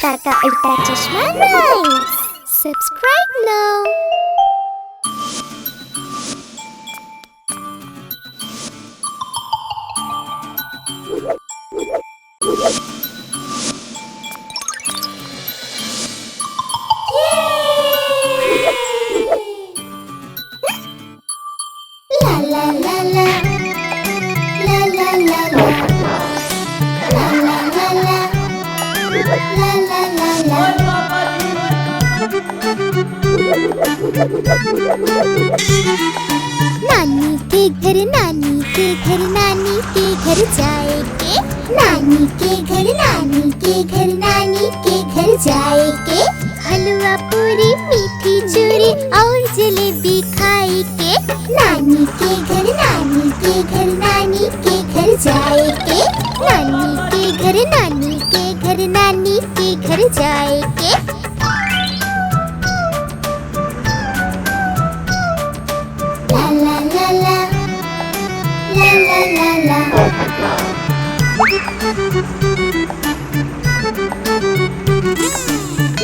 अवतार का उल्टा चश्मा राइम्स। सब्सक्राइब नाउ। ला ला ला ला ला ला ला ला ला ला ला ला ला ला ला। नानी के घर नानी के घर नानी के घर जाएंगे। नानी के घर नानी के घर नानी के घर जाएंगे। हलवा पूरी मीठी चूरी और जलेबी खाएंगे। नानी के घर नानी के घर नानी के घर जाएंगे। नानी के घर नानी के घर नानी के घर जाएंगे। ला ला ला ला ला ला ला ला।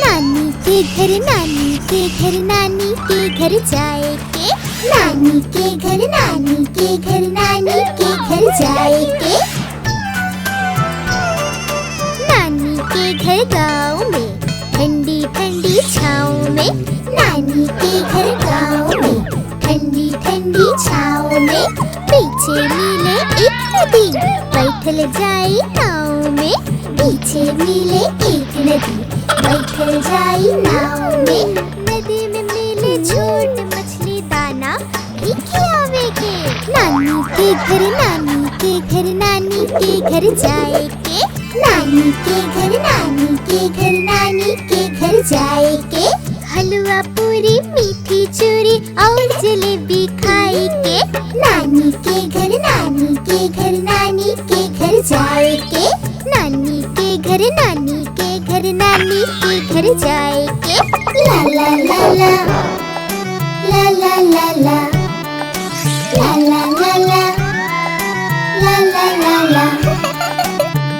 नानी के घर नानी के घर नानी के घर जाएंगे। नानी के घर नानी के घर नानी के घर जाएंगे। नानी के घर गाँव में ठंडी ठंडी छाँव में। नानी के घर गाँव में ठंडी ठंडी छाँव में। पीछे मिले एक नदी बैठल जाई नाव में। पीछे मिले एक नदी बैठल जाई नाव में। नदी में मिले छोट मछली दाना भी खियावे के। नानी के घर नानी के घर नानी के घर जाएंगे। नानी के घर नानी के घर नानी के घर जाएंगे। हलवा पूरी मीठी चूरी और जलेबी खाएंगे। नानी के घर नानी के घर नानी के घर जाएंगे। नानी के घर नानी के घर नानी के घर जाएंगे। ला ला ला ला ला ला ला ला ला ला ला ला ला ला ला।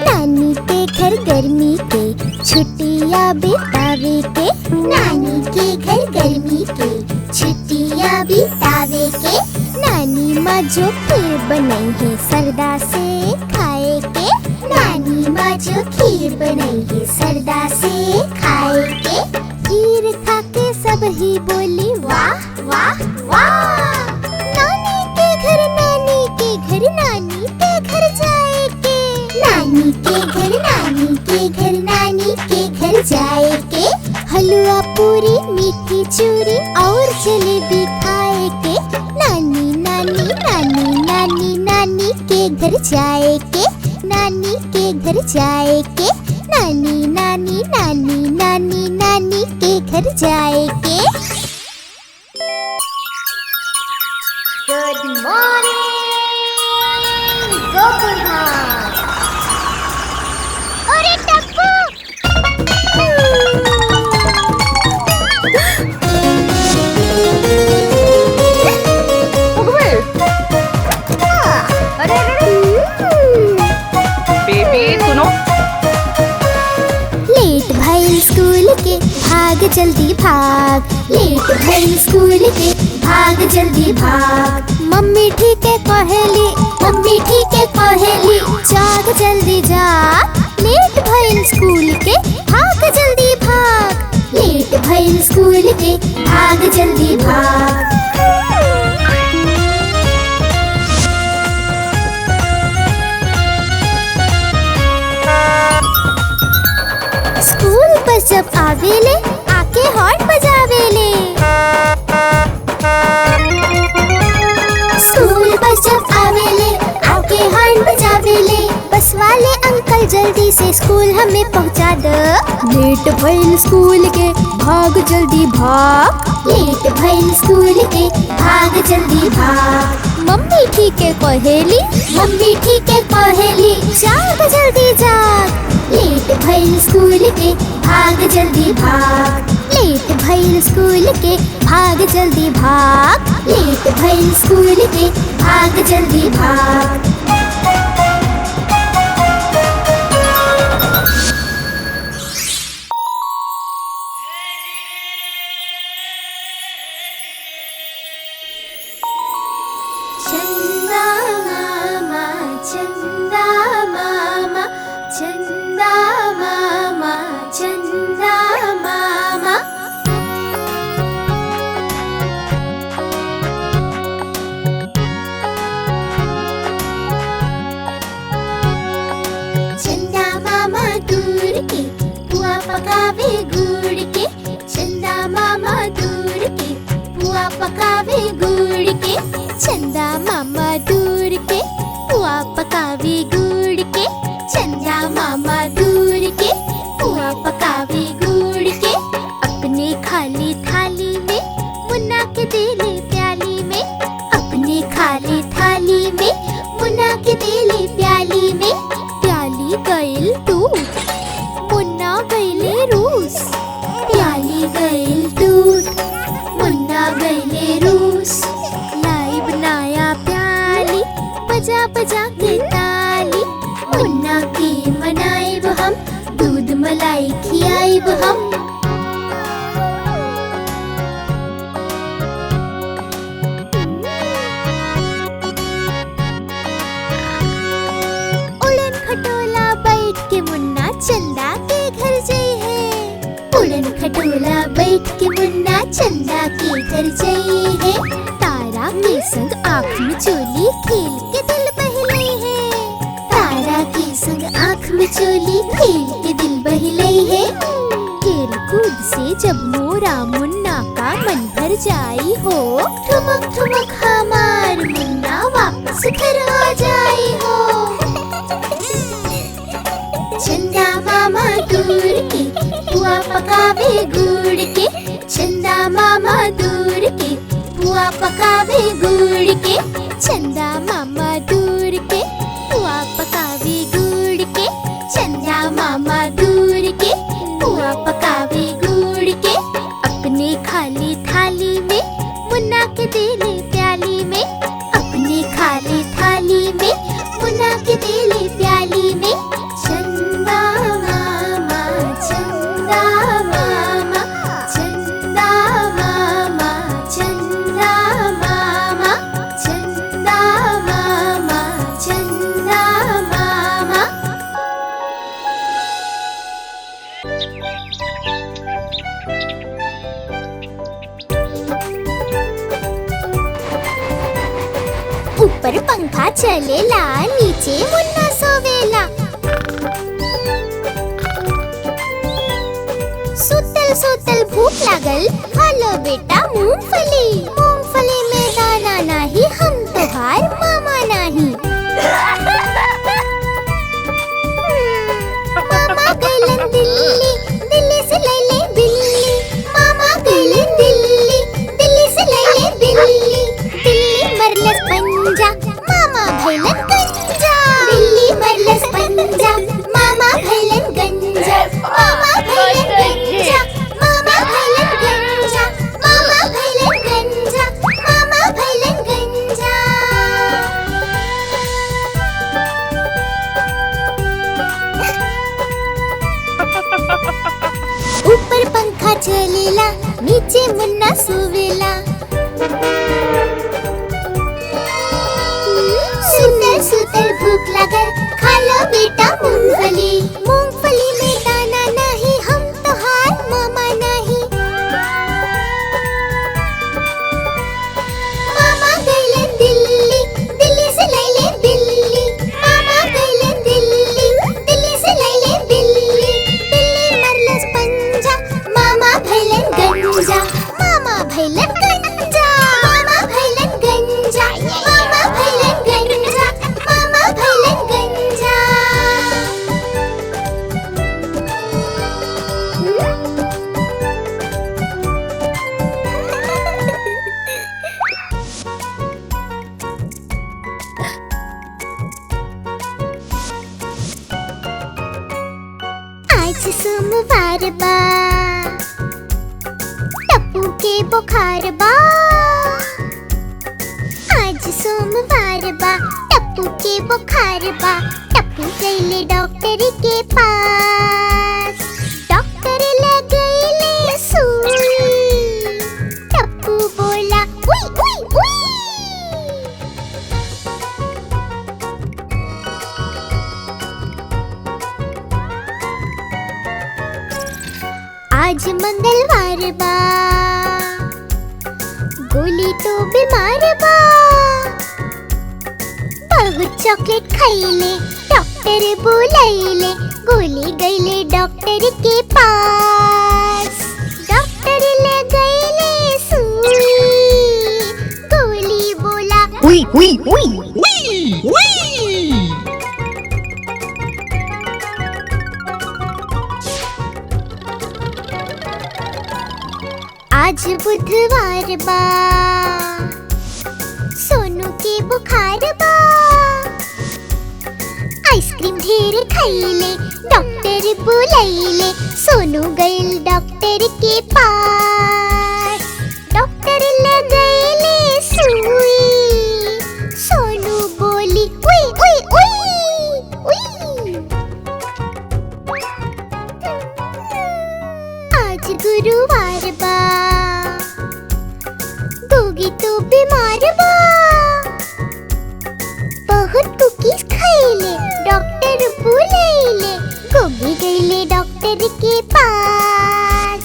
नानी के घर गर्मी के छुट्टियाँ बितावे के। नानी के घर गर्मी के छुट्टियाँ बितावे के। नानी माँ जो खीर बनाई है सरदा से खाए के। नानी माँ जो खीर बनाई है सरदा से खाए के। खीर खा के सब ही बोली वाह वाह वाह। नानी के घर नानी के घर नानी के घर जाएंगे। नानी के घर नानी के घर नानी के घर जाएंगे। हलवा पूरी मीठी चूरी और जलेबी खाएंगे। नानी नानी नानी नानी नानी के घर जाएंगे। नानी के घर जाएंगे। नानी नानी नानी नानी नानी के घर जाएंगे। Good morning Gokuldham. अरे टप्पू बेबी सुनो। लेट भइल स्कूल के भाग जल्दी भाग। लेट भइल स्कूल के भाग जल्दी भाग। मम्मी ठीक है कहेली मम्मी ठीक है कहेली जाग जल्दी जाग। लेट भइल स्कूल के भाग जल्दी भाग। लेट भइल स्कूल के भाग जल्दी भाग। स्कूल बस जब आवेले आके हॉर्न बजावेले। स्कूल बस जब आवेले आके हॉर्न बजावेले। बस वाले अंकल जल्दी से स्कूल हमें पहुंचा दो। लेट भइल स्कूल के भाग जल्दी भाग। लेट भइल स्कूल के भाग जल्दी भाग। मम्मी ठीक है कहेली मम्मी ठीक है कहेली जाग जल्दी जाग। लेट भइल स्कूल के भाग जल्दी भाग। लेट भइल स्कूल के भाग जल्दी भाग। लेट भइल स्कूल के भाग जल्दी भाग। चंदा मामा, चंदा मामा, चंदा मामा। चंदा मामा दूर के पुआ पकावे गुड़ के, चंदा मामा दूर के पुआ पकावे गुड़ के, चंदा मामा दूर के पुआ पकावे गुड़ के, चंदा मामा दूर के पुआ पकावे गुड़ के। अपने खाली थाली में मुन्ना के देले प्याली में, अपने खाली थाली में मुन्ना के देले प्याली में। प्याली गइल दूध, मुन्ना गइले रूस, प्याली गइल दूध, मुन्ना गइले रूस। लाई बनाया प्याली, बजा बजा के ताली, मुन्ना के मनाइब हम, दूध मलाई खियाइब हम। उड़न खटोला बैठ के मुन्ना चंदा के घर जई है, उड़न खटोला बैठ के मुन्ना चंदा के घर जई है। तारा के संग आँख में चोली खेल के दिल बहलई है, तारा के संग आँख में चोली खेल के दिल बहलई है। खेल कूद से जब मोरा मुन्ना का मन भर जाई हो, ठुमक ठुमक हमार मुन्ना वापस घर आ जाई हो। चंदा मामा दूर के पुआ पकावे गुड़ के, चंदा मामा दूर के पुआ पकावे गुड़ के, चंदा मामा दूर के पुआ पकावे गुड़ के, चंदा मामा दूर के पुआ पकावे गुड़ के। अपने खाली थाली में मुन्ना के देले प्याली में, अपने खाली थाली में मुन्ना के देले प्याली में। चंदा मामा, चंदा मामा, चंदा मामा, चंदा मामा, चंदा मामा, चंदा मामा। ऊपर पंखा चलेला, नीचे मुन्ना सोवेला। सुतल सुतल भूख लागल, खा लो बेटा मूंगफली। मूंगफली में दाना नाही, हम तोहार मामा नाही। मामा गइलन दिल्ली, दिल्ली से लैले बिल्ली। मामा गइलन दिल्ली, दिल्ली से लैले बिल्ली। दिल्ली मरलस पंजा, मामा भइलन गंजा। दिल्ली मरलस पंजा, मामा भइलन गंजा। मामा भइलन गंजा, मामा भइलन गंजा। मामा भइलन गंजा, मामा भइलन गंजा। ऊपर पंखा चलेला, नीचे मुन्ना सोवेला। सुतल सुतल भूख लागल, खा लो बेटा मूंगफली। मूंगफली में दाना नाही, हम तोहार मामा नाही। मामा गइलन दिल्ली, दिल्ली से लैले बिल्ली। मामा गइलन दिल्ली, दिल्ली से लैले बिल्ली। बिल्ली मरलस पंजा, मामा भइलन गंजा। मामा भइलन गंजा, मामा भइलन गंजा। मामा भइलन गंजा, मामा भइलन गंजा। आज सोमवार बा, टप्पू के बुखार बा। आज सोमवार बा, टप्पू के बुखार बा। टप्पू गइले डॉक्टर के पास, डॉक्टर लगइले सुई। टप्पू बोला उई उई उई। आज मंगलवार बा, गोली तो बीमार बा। बहुत चॉकलेट खाइले, डॉक्टर बुलाइले, गोली गईले डॉक्टर के पास। डॉक्टर ले गईले सुई, गोली बोला उई उई उई उई उई। आज बुधवार बा, सोनू के बुखार बा। आइसक्रीम ढेर खाइले, डॉक्टर बुलाइले, सोनू गइल डॉक्टर के पास। डॉक्टर ले गइले सुई, सोनू बोली उई उई उई उई। आज गुरुवार बा, गोगी तो बीमार बा। बहुत कुकीज खाइले, डॉक्टर बुलाइले, गोगी गईले डॉक्टर के पास।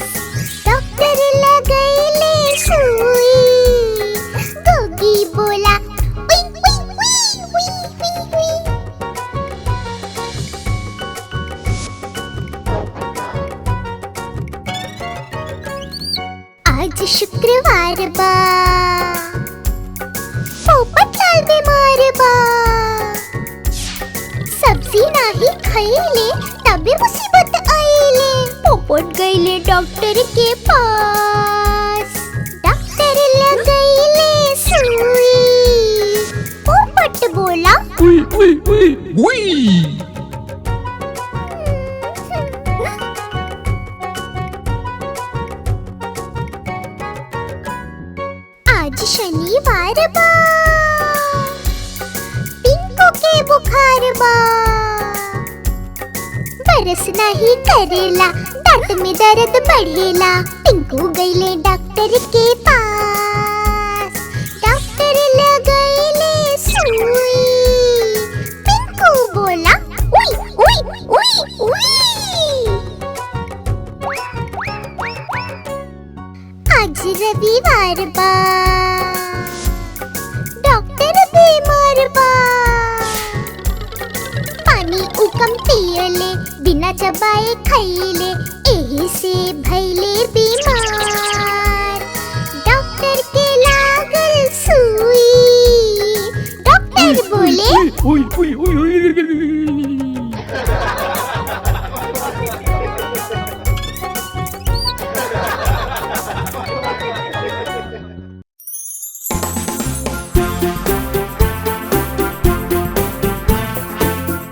डॉक्टर ले गईले सुई, गोगी बोला उई उई उई उई उई उई। आज शुक्रवार बा, पोपटलाल बीमार बा। सब्जी नाही खाइले, तबे मुसीबत आइले, पोपट गईले डॉक्टर के पास। डॉक्टर ले गईले सुई, पोपट बोला उई उई उई उई। आज शनिवार बा, पिंकू के बुखार बा। बरस नहीं करेला, दांत में दर्द बढ़ेला, पिंकू गईले डॉक्टर के पास। डॉक्टर ले गईले सुई, पिंकू बोला उई उई उई उई। आज रविवार बा, डॉक्टर बीमार बा। पानी उकम पियले, बिना चबाए खाइले, एही से भइले बीमार। डॉक्टर के लागल सुई, डॉक्टर बोले उई उई उई उई।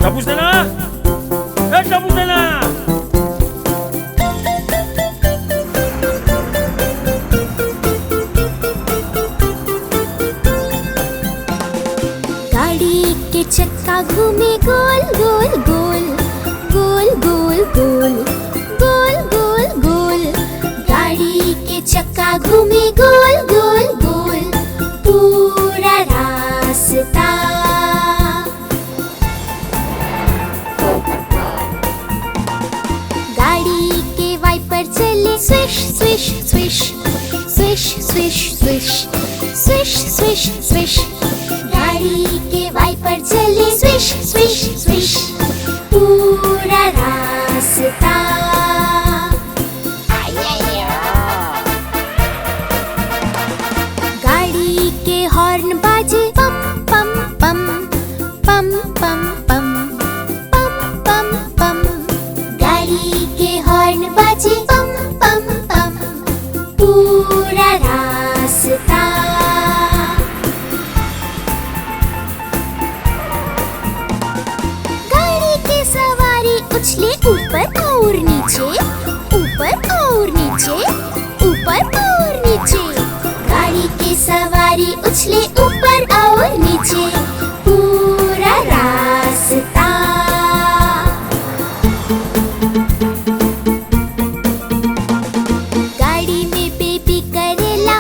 Capuzena! Hey, Capuzena! गाड़ी के चक्का घूमे गोल गोल गोल, गोल गोल गोल, गोल गोल गोल। गाड़ी के चक्का घूमे गोल गोल गोल, पूरा रास्ता। गाड़ी के वाइपर चले swish swish swish, swish swish swish, swish swish swish. गाड़ी के वाइपर चले स्विश स्विश स्विश, पूरा रास्ता। गाड़ी के हॉर्न बाजे पम पम पम, पम पम पम, पम पम पम। गाड़ी के हॉर्न बाजे पम पम पम, पूरा रास्ता। गाड़ी के सवारी उछले ऊपर और नीचे, ऊपर और नीचे, ऊपर और नीचे। गाड़ी के सवारी उछले ऊपर और नीचे, पूरा रास्ता। गाड़ी में बेबी करेला,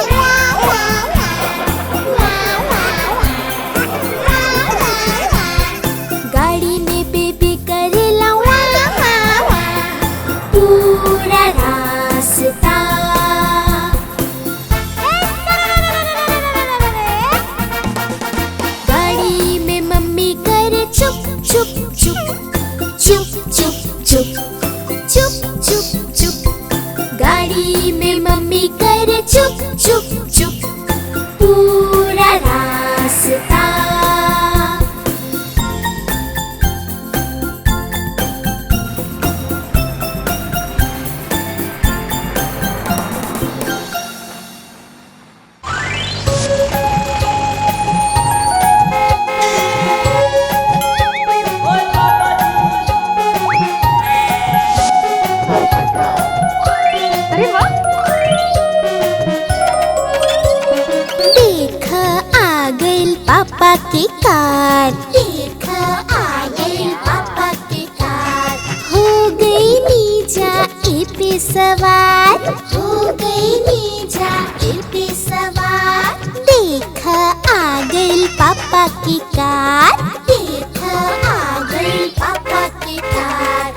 गाड़ी में बेबी करेला, पूरा रास्ता। चुप चुप चुप चुप चुप चुप चुप। गाड़ी में मम्मी करे चुप चुप चुप पूरा रास्ता। अरे वाह, देख आ गइल पापा की कार। देख आ गइल पापा की कार। हो गई नीजा ए पे सवार। हो गई नीजा ए पे सवार। देख आ गइल पापा की कार। देख आ गइल पापा की कार।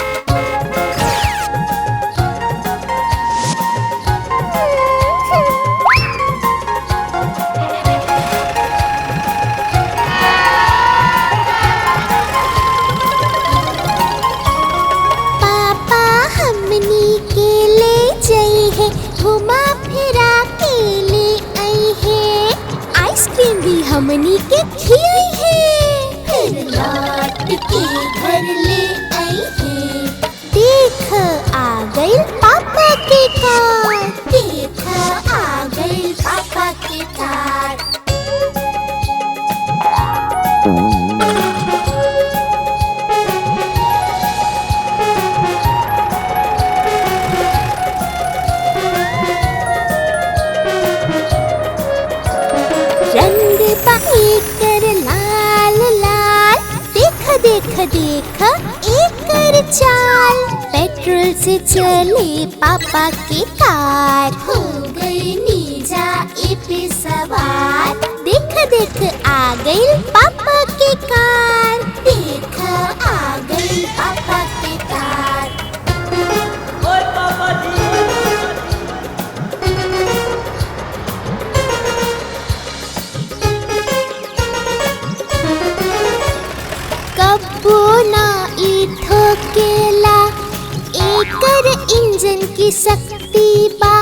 पापा हमनी के ले जाई है, घुमा फिरा के ले आई है। आइसक्रीम भी हमनी के खिलाई है, फिर लौट के घर ले आई है। देख आ गई पापा की कार। देख आ गई पापा की कार। रंग पाए कर लाल लाल। देख देख देख एकर चाल। पेट्रोल से चले पापा की कार। हो गई नीजा ए पे सवार। देख देख आ गई पापा की कार। देख आ गई पापा की कार। कब्बो ना ई ठोकेला, एकर इंजन की शक्ति बा।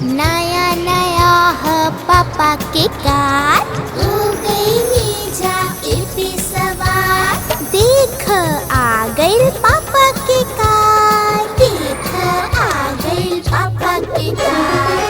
नया नया है पापा के कार। हो गई नीजा ए पे सवार। देख आ गई पापा की कार। देख आ गई पापा की कार।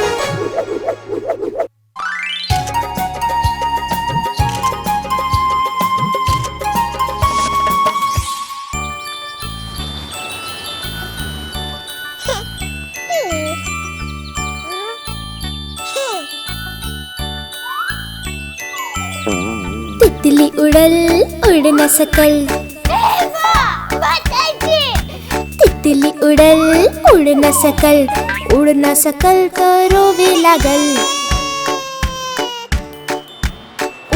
तितली उड़ल उड़ न सकल। तितली उड़ल उड़ न सकल। उड़ न सकल तो रोवे लागल।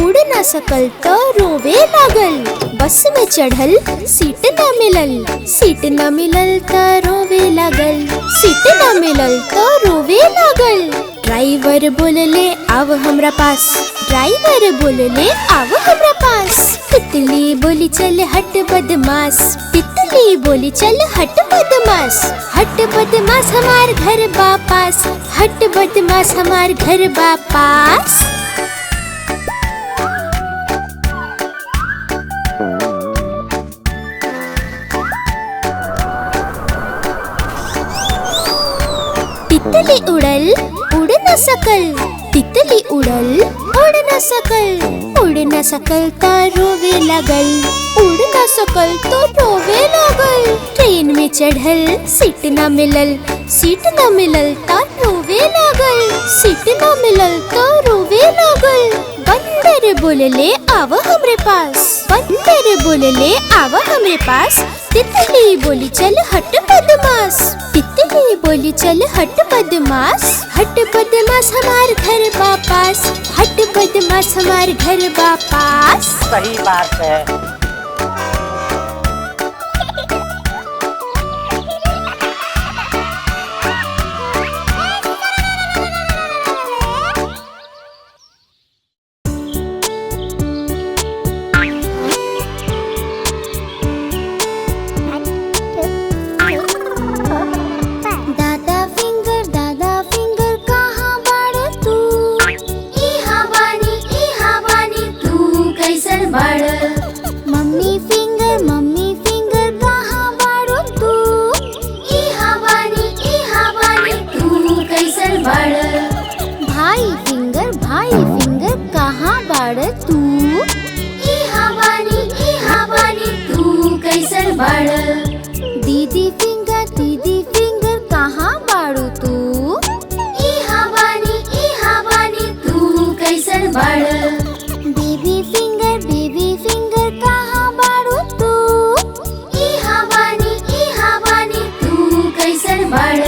उड़ न सकल तो रोवे लागल। बस में चढ़ल सीट न मिलल। सीट न मिलल तो रोवे लागल। सीट न मिलल तो रोवे लागल। ड्राइवर बोलले आव हमरा पास। ड्राइवर बोलले आव हमरा पास। तितली बोली चल हट बदमाश। तितली बोली चल हट बदमाश। हट बदमाश हमार घर वापस। हट बदमाश हमार घर वापस। तितली उड़ल उड़ न सकल। तितली उड़ल उड़ न सकल। उड़ न सकल तो रोवे लगल। उड़ न सकल तो रोवे लगल। ट्रेन में चढ़ल सीट न मिलल। सीट न मिलल तो रोवे लगल। सीट न मिलल तो रोवे लगल। बंदर बोलले आव हमरे पास। बंदर बोलले आव हमरे पास। तितली बोली चल हट बदमाश। तितली बोली चल हट बदमाश। हट बदमाश हमार घर वापस। हट बदमाश हमार घर वापस। सही बात है। तू तू कैसन बाड़ दीदी फिंगर कहाँ बाड़ू तू तू कैसन बाड़ बेबी फिंगर कहाँ बाड़ू तू तू कैसन बाड़।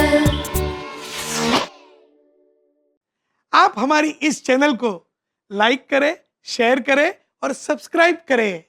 आप हमारी इस चैनल को लाइक करें, शेयर करें और सब्सक्राइब करें।